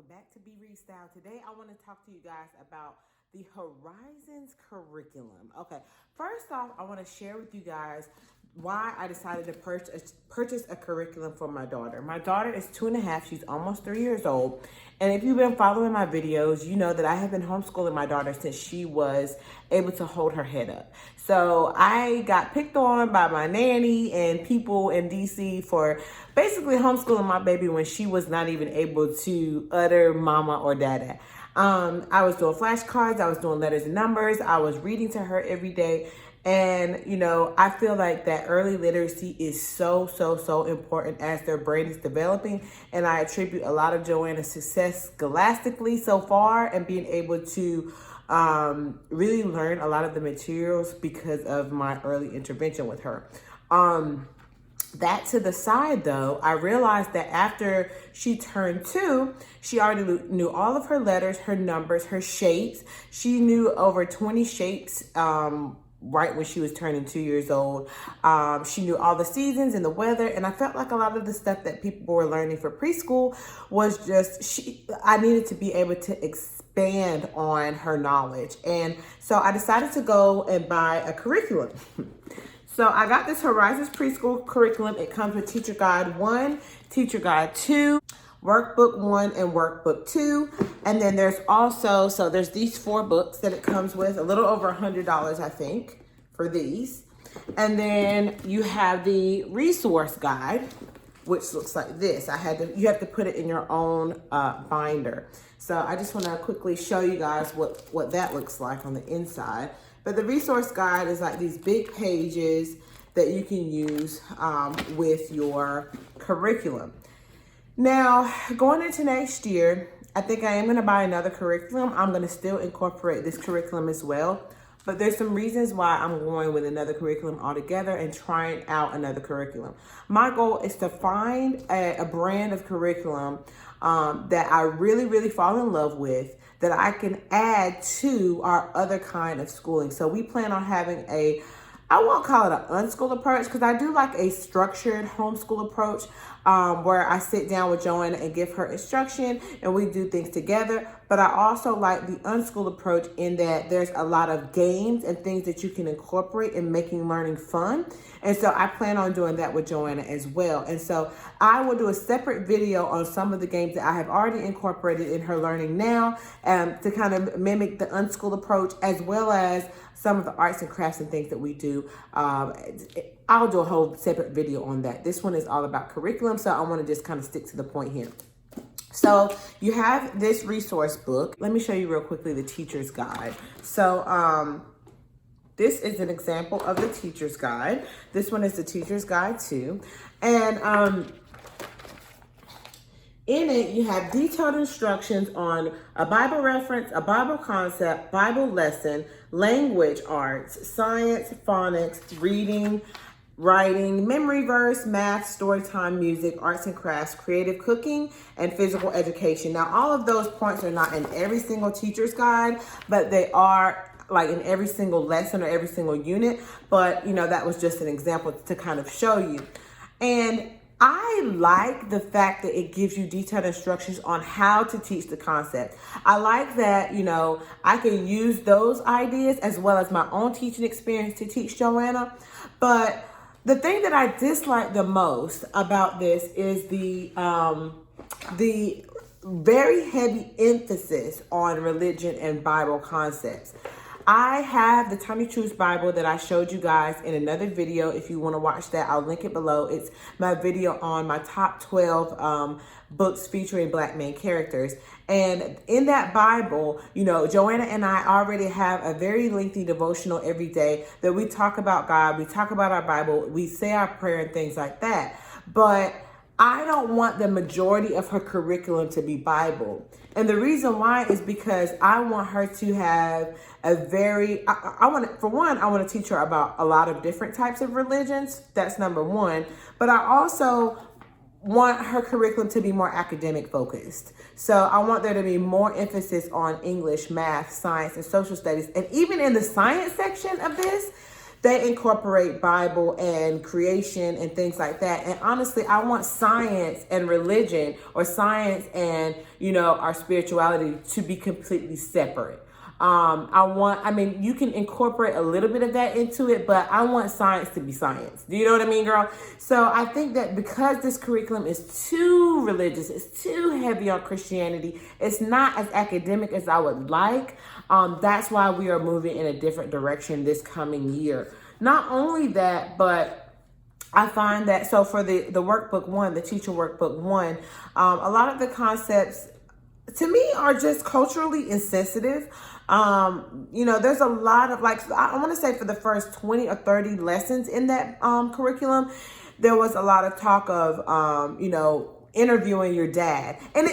welcome back to Be Restyled. Today I want to talk to you guys about the Horizons curriculum. Okay, first off, I want to share with you guys why I decided to purchase a curriculum for my daughter. My daughter is 2.5, she's almost 3 years old. And if you've been following my videos, you know that I have been homeschooling my daughter since she was able to hold her head up. So I got picked on by my nanny and people in DC for basically homeschooling my baby when she was not even able to utter mama or dada. I was doing flashcards, I was doing letters and numbers, I was reading to her every day. And, you know, I feel like that early literacy is so important as their brain is developing. And I attribute a lot of Joanna's success scholastically so far and being able to really learn a lot of the materials because of my early intervention with her. That to the side though, I realized that after she turned 2, she already knew all of her letters, her numbers, her shapes. She knew over 20 shapes right when she was turning 2 years old. She knew all the seasons and the weather, and I felt like a lot of the stuff that people were learning for preschool was just, I needed to be able to expand on her knowledge. And so I decided to go and buy a curriculum. So I got this Horizons preschool curriculum. It comes with Teacher Guide 1, Teacher Guide 2, Workbook 1 and Workbook 2. And then there's also, so there's these 4 books that it comes with, a little over $100, I think, for these. And then you have the resource guide, which looks like this. You have to put it in your own binder. So I just want to quickly show you guys what that looks like on the inside. But the resource guide is like these big pages that you can use with your curriculum. Now, going into next year, I think I am going to buy another curriculum. I'm going to still incorporate this curriculum as well. But there's some reasons why I'm going with another curriculum altogether and trying out another curriculum. My goal is to find a brand of curriculum that I really fall in love with, that I can add to our other kind of schooling. So we plan on having I won't call it an unschool approach, because I do like a structured homeschool approach where I sit down with Joanna and give her instruction and we do things together. But I also like the unschool approach in that there's a lot of games and things that you can incorporate in making learning fun. And so I plan on doing that with Joanna as well. And so I will do a separate video on some of the games that I have already incorporated in her learning now to kind of mimic the unschool approach, as well as some of the arts and crafts and things that we do. I'll do a whole separate video on that. This one is all about curriculum, so I want to just kind of stick to the point here. So you have this resource book. Let me show you real quickly the teacher's guide. So this is an example of the teacher's guide. This one is the teacher's guide too. And in it, you have detailed instructions on a Bible reference, a Bible concept, Bible lesson, language arts, science, phonics, reading, writing, memory verse, math, story time, music, arts and crafts, creative cooking, and physical education. Now, all of those points are not in every single teacher's guide, but they are like in every single lesson or every single unit. But, you know, that was just an example to kind of show you. And I like the fact that it gives you detailed instructions on how to teach the concept. I like that, you know, I can use those ideas as well as my own teaching experience to teach Joanna. But the thing that I dislike the most about this is the very heavy emphasis on religion and Bible concepts. I have the Tiny Truths Bible that I showed you guys in another video. If you want to watch that, I'll link it below. It's my video on my top 12 books featuring Black main characters. And in that Bible, you know, Joanna and I already have a very lengthy devotional every day that we talk about God, we talk about our Bible, we say our prayer and things like that. But I don't want the majority of her curriculum to be Bible. And the reason why is because I want her to have a very, I want to teach her about a lot of different types of religions. That's number one. But I also want her curriculum to be more academic focused. So I want there to be more emphasis on English, math, science, and social studies. And even in the science section of this, they incorporate Bible and creation and things like that. And honestly, I want science and religion, or science and, our spirituality, to be completely separate. You can incorporate a little bit of that into it, but I want science to be science. Do you know what I mean, girl? So I think that because this curriculum is too religious, it's too heavy on Christianity, it's not as academic as I would like. That's why we are moving in a different direction this coming year. Not only that, but I find that, so for the workbook one, the teacher workbook one, a lot of the concepts to me are just culturally insensitive. There's a lot of, like, I want to say for the first 20 or 30 lessons in that curriculum, there was a lot of talk of, interviewing your dad. And,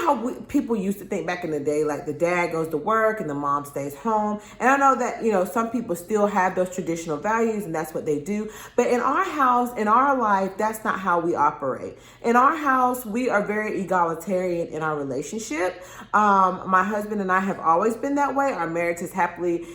how people used to think back in the day, like the dad goes to work and the mom stays home. And I know that, some people still have those traditional values and that's what they do. But in our house, in our life, that's not how we operate. In our house, we are very egalitarian in our relationship. My husband and I have always been that way. Our marriage has happily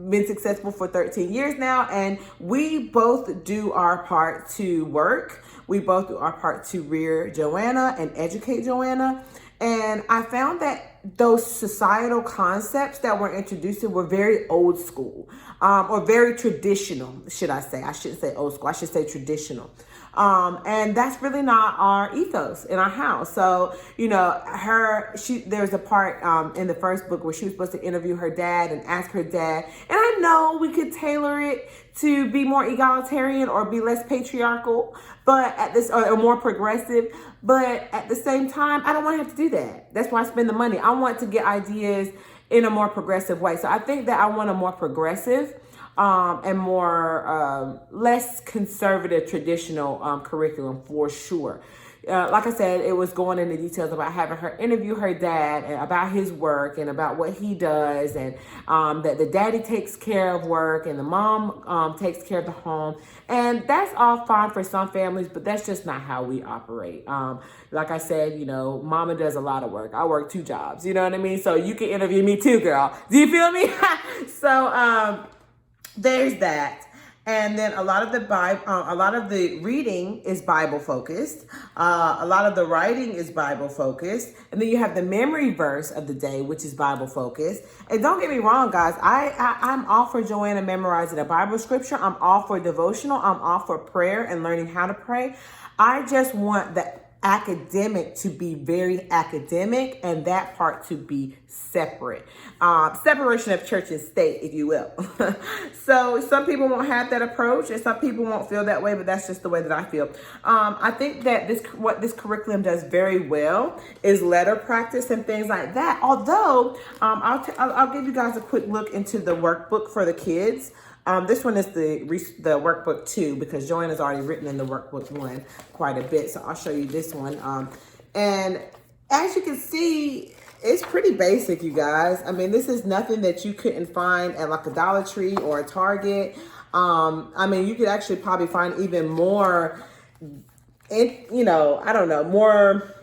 been successful for 13 years now. And we both do our part to work. We both do our part to rear Joanna and educate Joanna. And I found that those societal concepts that were introduced were very old school, or very traditional, should I say. I shouldn't say old school, I should say traditional. And that's really not our ethos in our house. So, there's a part in the first book where she was supposed to interview her dad and ask her dad. And I know we could tailor it to be more egalitarian or be less patriarchal, but or more progressive. But at the same time, I don't want to have to do that. That's why I spend the money. I want to get ideas in a more progressive way. So I think that I want a more progressive and more less conservative traditional curriculum for sure. Like I said, it was going into details about having her interview her dad and about his work and about what he does, and that the daddy takes care of work and the mom takes care of the home. And that's all fine for some families, but that's just not how we operate. Like I said, mama does a lot of work. I work 2 jobs, you know what I mean? So you can interview me too, girl. Do you feel me? So there's that. And then a lot of the reading is Bible focused. A lot of the writing is Bible focused. And then you have the memory verse of the day, which is Bible focused. And don't get me wrong, guys. I'm all for Joanna memorizing a Bible scripture. I'm all for devotional. I'm all for prayer and learning how to pray. I just want the academic to be very academic and that part to be separate. Separation of church and state, if you will. So some people won't have that approach and some people won't feel that way, but that's just the way that I feel. I think that what this curriculum does very well is letter practice and things like that. Although I'll give you guys a quick look into the workbook for the kids. This one is the workbook 2 because Joanna's already written in the workbook 1 quite a bit. So I'll show you this one. And as you can see, it's pretty basic, you guys. I mean, this is nothing that you couldn't find at like a Dollar Tree or a Target. You could actually probably find even more, more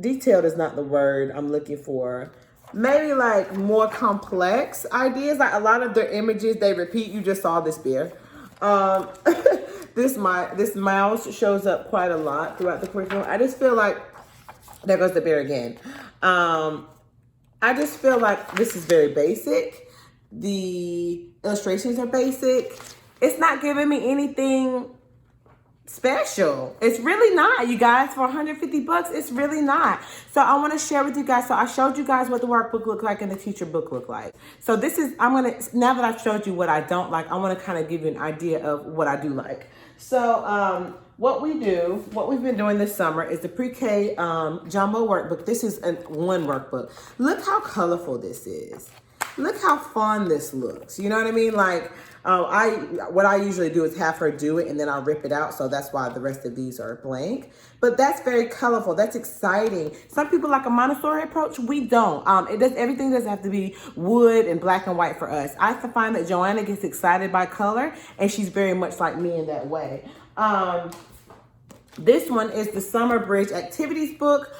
detailed is not the word I'm looking for. Maybe like more complex ideas. Like a lot of their images, they repeat. You just saw this bear. This mouse shows up quite a lot throughout the curriculum. I just feel like, there goes the bear again. I just feel like this is very basic. The illustrations are basic. It's not giving me anything special. It's really not, you guys. For $150, it's really not. So I want to share with you guys. So I showed you guys what the workbook looked like and the teacher book looked like. So this is, now that I've showed you what I don't like, I want to kind of give you an idea of what I do like. So what we've been doing this summer is the pre-K jumbo workbook. This is one workbook. Look how colorful this is. Look how fun this looks. You know what I mean? Like, what I usually do is have her do it and then I'll rip it out. So that's why the rest of these are blank. But that's very colorful. That's exciting. Some people like a Montessori approach. We don't. Everything doesn't have to be wood and black and white for us. I find that Joanna gets excited by color and she's very much like me in that way. This one is the Summer Bridge Activities book.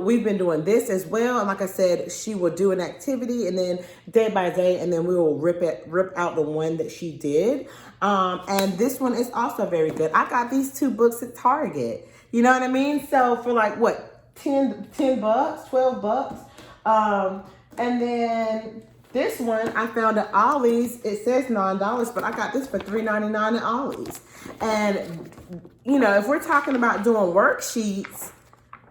We've been doing this as well. And like I said, she will do an activity and then day by day, and then we will rip out the one that she did. And this one is also very good. I got these 2 books at Target. You know what I mean? So for like what, 10 bucks, 12 bucks. And then this one I found at Ollie's. It says $9, but I got this for $3.99 at Ollie's. And you know, if we're talking about doing worksheets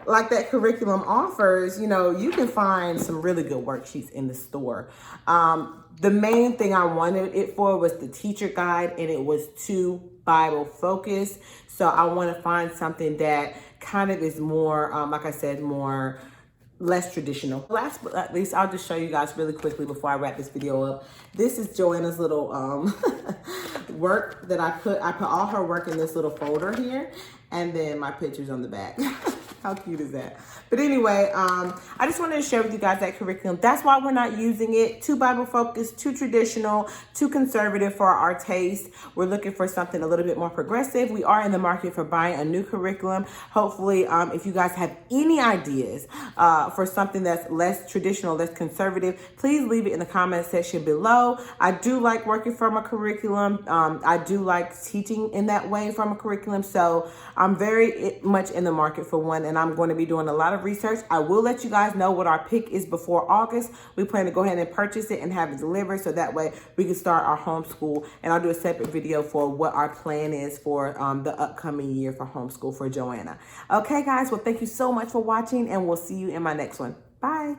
like that curriculum offers, you know, you can find some really good worksheets in the store. The main thing I wanted it for was the teacher guide, and it was too Bible focused. So I want to find something that kind of is more, like I said, less traditional. Last but not least, I'll just show you guys really quickly before I wrap this video up. This is Joanna's little work that I put all her work in this little folder here, and then my pictures on the back. How cute is that? But anyway, I just wanted to share with you guys that curriculum. That's why we're not using it. Too Bible focused, too traditional, too conservative for our taste. We're looking for something a little bit more progressive. We are in the market for buying a new curriculum. Hopefully, if you guys have any ideas for something that's less traditional, less conservative, please leave it in the comment section below. I do like working from a curriculum. I do like teaching in that way from a curriculum. So I'm very much in the market for one, and I'm going to be doing a lot of research. I will let you guys know what our pick is before August. We plan to go ahead and purchase it and have it delivered, so that way we can start our homeschool. And I'll do a separate video for what our plan is for the upcoming year for homeschool for Joanna. Okay, guys. Well, thank you so much for watching, and we'll see you in my next one. Bye.